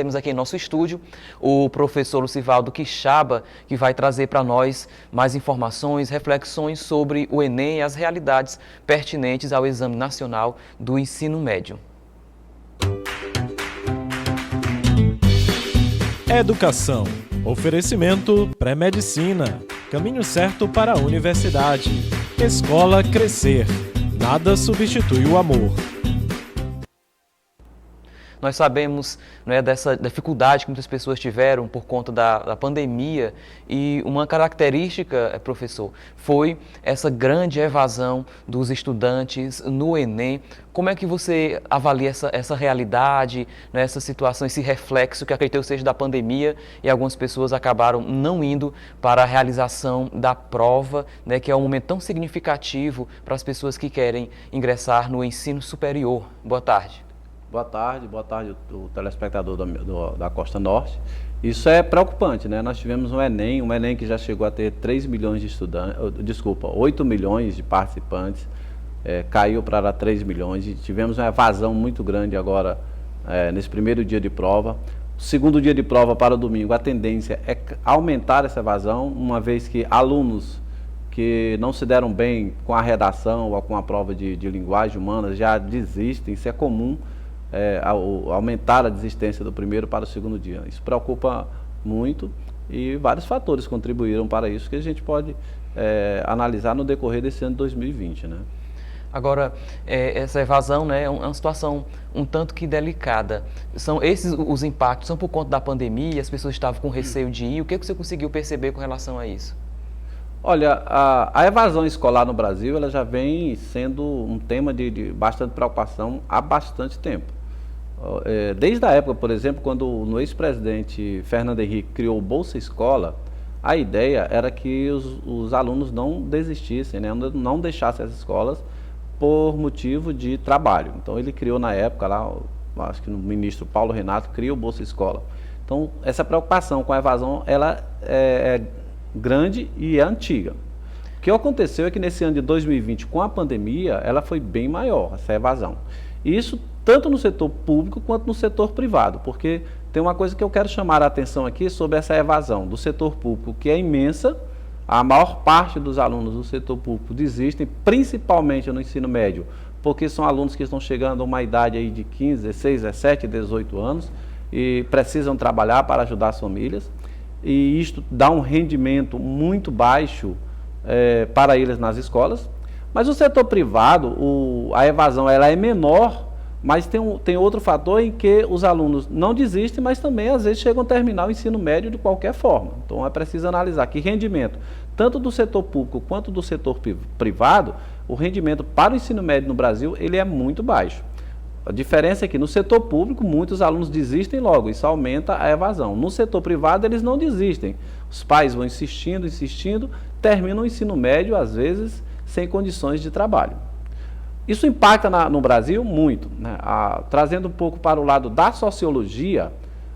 Temos aqui em nosso estúdio o professor Lucivaldo Quixaba, que vai trazer para nós mais informações, reflexões sobre o Enem e as realidades pertinentes ao Exame Nacional do Ensino Médio. Educação. Oferecimento pré-medicina. Caminho certo para a universidade. Escola Crescer. Nada substitui o amor. Nós sabemos, né, dessa dificuldade que muitas pessoas tiveram por conta da pandemia, e uma característica, professor, foi essa grande evasão dos estudantes no Enem. Como é que você avalia essa realidade, né, essa situação, esse reflexo que acredito seja da pandemia, e algumas pessoas acabaram não indo para a realização da prova, né, que é um momento tão significativo para as pessoas que querem ingressar no ensino superior? Boa tarde. Boa tarde o telespectador da Costa Norte. Isso é preocupante, né? Nós tivemos um Enem que já chegou a ter 3 milhões de estudantes, 8 milhões de participantes, caiu para 3 milhões e tivemos uma evasão muito grande agora nesse primeiro dia de prova. O segundo dia de prova para o domingo, a tendência é aumentar essa evasão, uma vez que alunos que não se deram bem com a redação ou com a prova de linguagem humana já desistem, isso é comum. Aumentar a desistência do primeiro para o segundo dia. Isso preocupa muito e vários fatores contribuíram para isso que a gente pode analisar no decorrer desse ano de 2020, né? Agora, essa evasão, né, é uma situação um tanto que delicada. São esses os impactos, são por conta da pandemia, as pessoas estavam com receio de ir. O que você conseguiu perceber com relação a isso? Olha, a evasão escolar no Brasil ela já vem sendo um tema de bastante preocupação há bastante tempo. Desde a época, por exemplo, quando o ex-presidente Fernando Henrique criou o Bolsa Escola, a ideia era que os alunos não desistissem, né? Não deixassem as escolas por motivo de trabalho. Então ele criou na época, lá, acho que o ministro Paulo Renato criou o Bolsa Escola. Então essa preocupação com a evasão ela é grande e é antiga. O que aconteceu é que nesse ano de 2020, com a pandemia, ela foi bem maior, essa evasão. E isso tanto no setor público quanto no setor privado, porque tem uma coisa que eu quero chamar a atenção aqui sobre essa evasão do setor público, que é imensa. A maior parte dos alunos do setor público desistem, principalmente no ensino médio, porque são alunos que estão chegando a uma idade aí de 15, 16, 17, 18 anos e precisam trabalhar para ajudar as famílias. E isto dá um rendimento muito baixo para eles nas escolas. Mas o setor privado, a evasão ela é menor, mas tem outro fator em que os alunos não desistem, mas também às vezes chegam a terminar o ensino médio de qualquer forma. Então é preciso analisar que rendimento, tanto do setor público quanto do setor privado, o rendimento para o ensino médio no Brasil ele é muito baixo. A diferença é que no setor público muitos alunos desistem logo, isso aumenta a evasão. No setor privado eles não desistem, os pais vão insistindo, terminam o ensino médio às vezes sem condições de trabalho. Isso impacta no Brasil muito, né? Trazendo um pouco para o lado da sociologia,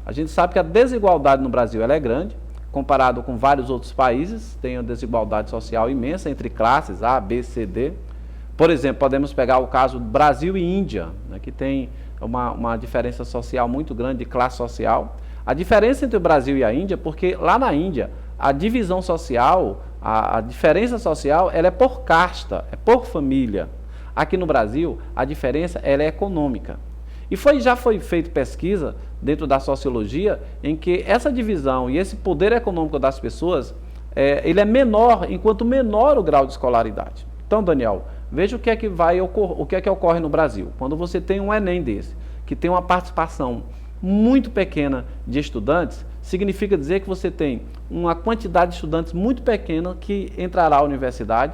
a gente sabe que a desigualdade no Brasil ela é grande, comparado com vários outros países, tem uma desigualdade social imensa entre classes A, B, C, D. Por exemplo, podemos pegar o caso do Brasil e Índia, né, que tem uma diferença social muito grande de classe social. A diferença entre o Brasil e a Índia, porque lá na Índia, a divisão social, a diferença social, ela é por casta, é por família. Aqui no Brasil, a diferença ela é econômica. E já foi feita pesquisa dentro da sociologia em que essa divisão e esse poder econômico das pessoas, ele é menor, enquanto menor o grau de escolaridade. Então, Daniel, veja o que é que ocorre no Brasil. Quando você tem um Enem desse, que tem uma participação muito pequena de estudantes, significa dizer que você tem uma quantidade de estudantes muito pequena que entrará à universidade.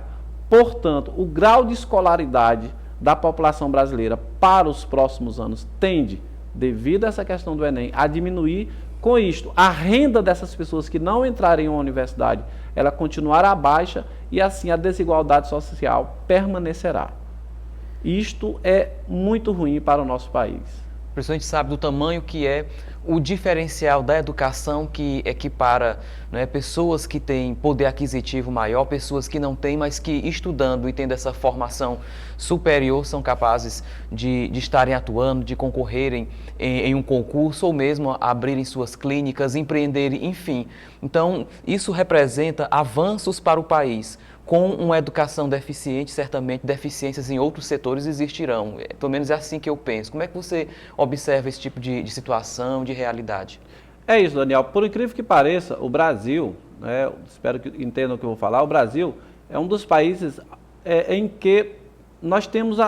Portanto, o grau de escolaridade da população brasileira para os próximos anos tende, devido a essa questão do Enem, a diminuir. Com isto, a renda dessas pessoas que não entrarem em uma universidade, ela continuará baixa e assim a desigualdade social permanecerá. Isto é muito ruim para o nosso país. Professor, a gente sabe do tamanho que é o diferencial da educação que equipara, né, pessoas que têm poder aquisitivo maior, pessoas que não têm, mas que estudando e tendo essa formação superior são capazes de estarem atuando, de concorrerem em um concurso ou mesmo abrirem suas clínicas, empreenderem, enfim. Então, isso representa avanços para o país. Com uma educação deficiente, certamente deficiências em outros setores existirão. Pelo menos é assim que eu penso. Como é que você observa esse tipo de situação, de realidade? É isso, Daniel. Por incrível que pareça, o Brasil, né, espero que entendam o que eu vou falar, o Brasil é um dos países em que nós temos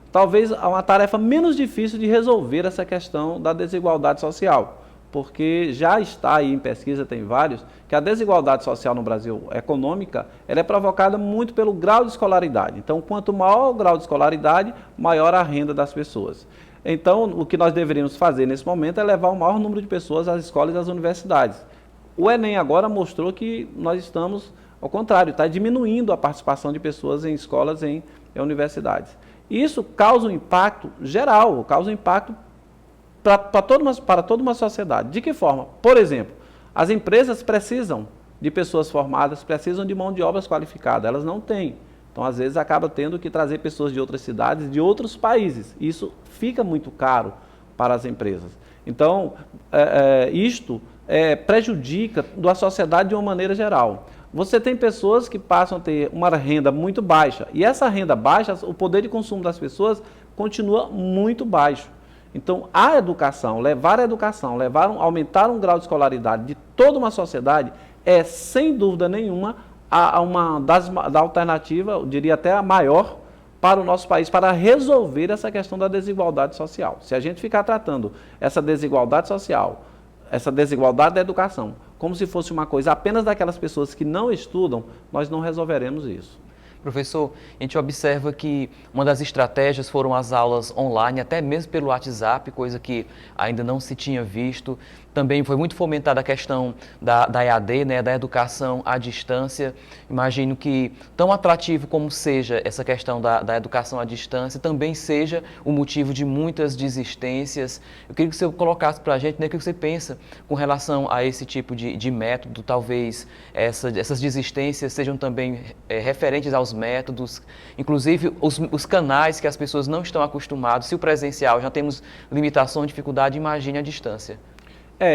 talvez uma tarefa menos difícil de resolver essa questão da desigualdade social. Porque já está aí em pesquisa, tem vários, que a desigualdade social no Brasil econômica, ela é provocada muito pelo grau de escolaridade. Então, quanto maior o grau de escolaridade, maior a renda das pessoas. Então, o que nós deveríamos fazer nesse momento é levar o maior número de pessoas às escolas e às universidades. O Enem agora mostrou que nós estamos, ao contrário, está diminuindo a participação de pessoas em escolas e em universidades. Isso causa um impacto geral, causa um impacto para toda uma sociedade. De que forma? Por exemplo, as empresas precisam de pessoas formadas, precisam de mão de obra qualificada, elas não têm. Então, às vezes, acaba tendo que trazer pessoas de outras cidades, de outros países. Isso fica muito caro para as empresas. Então, isto prejudica a sociedade de uma maneira geral. Você tem pessoas que passam a ter uma renda muito baixa, e essa renda baixa, o poder de consumo das pessoas continua muito baixo. Então, a educação, aumentar um grau de escolaridade de toda uma sociedade é, sem dúvida nenhuma, da alternativa, eu diria até a maior, para o nosso país, para resolver essa questão da desigualdade social. Se a gente ficar tratando essa desigualdade social, essa desigualdade da educação, como se fosse uma coisa apenas daquelas pessoas que não estudam, nós não resolveremos isso. Professor, a gente observa que uma das estratégias foram as aulas online, até mesmo pelo WhatsApp, coisa que ainda não se tinha visto. Também foi muito fomentada a questão da EAD, né, da educação à distância. Imagino que, tão atrativo como seja essa questão da educação à distância, também seja o motivo de muitas desistências. Eu queria que você colocasse para a gente, né, o que você pensa com relação a esse tipo de método. Talvez essas desistências sejam também referentes aos métodos, inclusive os canais que as pessoas não estão acostumadas. Se o presencial já temos limitação, dificuldade, imagine a distância.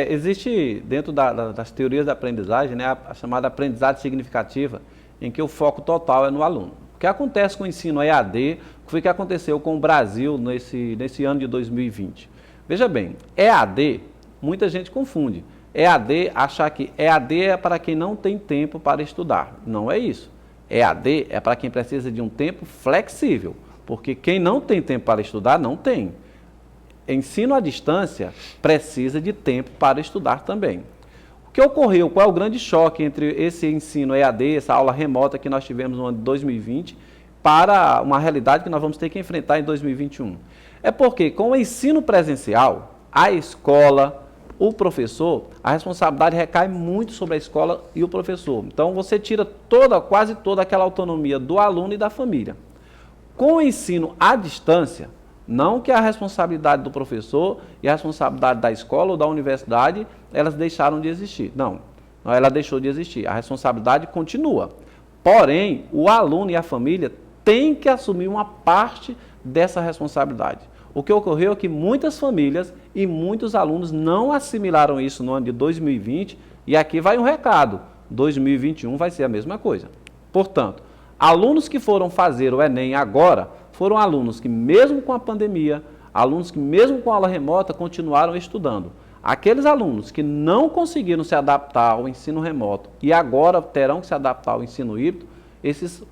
Existe dentro das teorias da aprendizagem, né, a chamada aprendizagem significativa, em que o foco total é no aluno. O que acontece com o ensino EAD, o que foi que aconteceu com o Brasil nesse ano de 2020? Veja bem, EAD, muita gente confunde. EAD, achar que EAD é para quem não tem tempo para estudar. Não é isso. EAD é para quem precisa de um tempo flexível, porque quem não tem tempo para estudar, não tem. Ensino à distância precisa de tempo para estudar também. O que ocorreu, qual é o grande choque entre esse ensino EAD, essa aula remota que nós tivemos no ano de 2020, para uma realidade que nós vamos ter que enfrentar em 2021? É porque com o ensino presencial, a escola, o professor, a responsabilidade recai muito sobre a escola e o professor. Então você tira quase toda aquela autonomia do aluno e da família. Com o ensino à distância, não que a responsabilidade do professor e a responsabilidade da escola ou da universidade, elas deixaram de existir. Não, ela deixou de existir. A responsabilidade continua. Porém, o aluno e a família têm que assumir uma parte dessa responsabilidade. O que ocorreu é que muitas famílias e muitos alunos não assimilaram isso no ano de 2020, e aqui vai um recado, 2021 vai ser a mesma coisa. Portanto, alunos que foram fazer o Enem agora, foram alunos que mesmo com a pandemia, alunos que mesmo com a aula remota continuaram estudando. Aqueles alunos que não conseguiram se adaptar ao ensino remoto e agora terão que se adaptar ao ensino híbrido, esses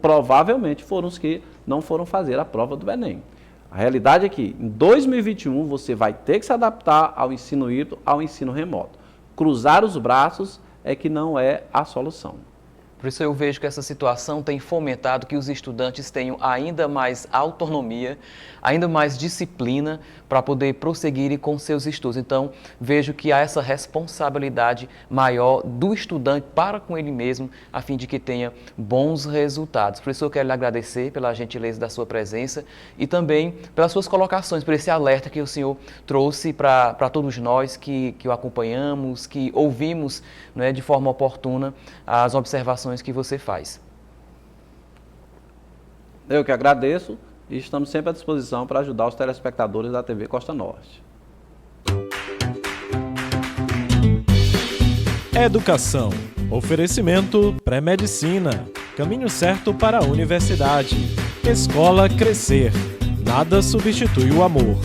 provavelmente foram os que não foram fazer a prova do Enem. A realidade é que em 2021 você vai ter que se adaptar ao ensino híbrido, ao ensino remoto. Cruzar os braços é que não é a solução. Professor, eu vejo que essa situação tem fomentado que os estudantes tenham ainda mais autonomia, ainda mais disciplina para poder prosseguirem com seus estudos. Então, vejo que há essa responsabilidade maior do estudante para com ele mesmo, a fim de que tenha bons resultados. Professor, eu quero lhe agradecer pela gentileza da sua presença e também pelas suas colocações, por esse alerta que o senhor trouxe para todos nós que o acompanhamos, que ouvimos, né, de forma oportuna as observações que você faz. Eu que agradeço e estamos sempre à disposição para ajudar os telespectadores da TV Costa Norte. Educação. Oferecimento pré-medicina. Caminho certo para a universidade. Escola Crescer. Nada substitui o amor.